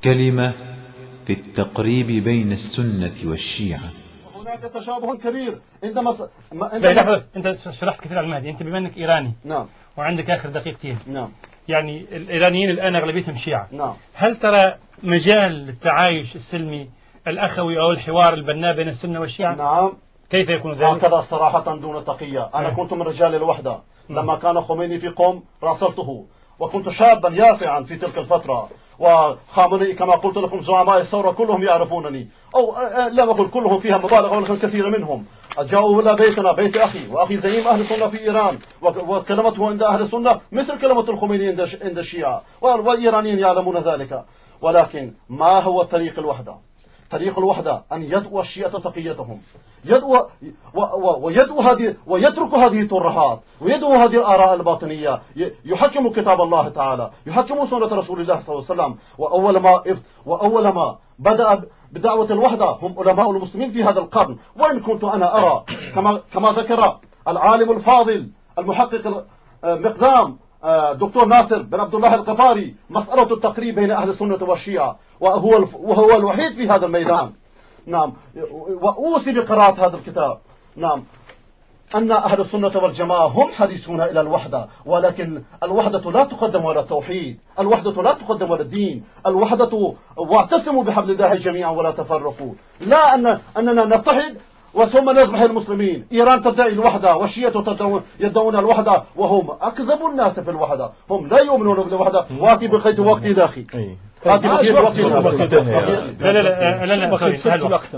كلمة في التقريب بين السنة والشيعة. هناك تشابه كبير عندما لحظة، أنت شرحت كثير على المهدي، أنت بما أنك إيراني نعم وعندك آخر دقيقتين. نعم. يعني الإيرانيين الآن أغلبيتهم شيعة. نعم. هل ترى مجال للتعايش السلمي الأخوي أو الحوار البناء بين السنة والشيعة؟ نعم. كيف يكون ذلك؟ هكذا صراحة دون تقية. أنا كنت من رجال الوحدة لما كان خميني في قم راسلته، وكنت شابا يافعا في تلك الفترة، وخامنئي كما قلت لكم زعماء الثورة كلهم يعرفونني، أو لا أقول كلهم، فيها مبالغة ولكن كثير منهم جاءوا إلى بيتنا، بيت أخي وأخي زعيم أهل السنة في إيران، وكلمته عند أهل السنة مثل كلمة الخميني عند الشيعة، والإيرانيين يعلمون ذلك. ولكن ما هو طريق الوحدة؟ طريق الوحدة أن يدعو الشيعة تقيتهم، ويترك هذه الترهات، ويدعو هذه الآراء الباطنية، يحكم كتاب الله تعالى، يحكم سنة رسول الله صلى الله عليه وسلم. وأول ما بدأ بدعوة الوحدة هم علماء المسلمين في هذا القرن. وإن كنت أنا أرى كما ذكر العالم الفاضل المحقق مقدام دكتور ناصر بن عبد الله القفاري، مسألة التقريب بين أهل السنة والشيعة، وهو الوحيد في هذا الميدان. نعم. وأوصي بقراءة هذا الكتاب. نعم. أن أهل السنة والجماعة هم حريصون إلى الوحدة، ولكن الوحدة لا تقدم على التوحيد، الوحدة لا تقدم على الدين، الوحدة واعتصموا بحبل الله جميعا ولا تفرقوا. لا أننا نتحد وثم نذبح المسلمين. إيران تدعي الوحدة والشيعة يدعون الوحدة، وهم أكذب الناس في الوحدة، هم لا يؤمنون بالوحدة. واتي بقيت وقتي داخل. لا لا لا، انتهى الوقت.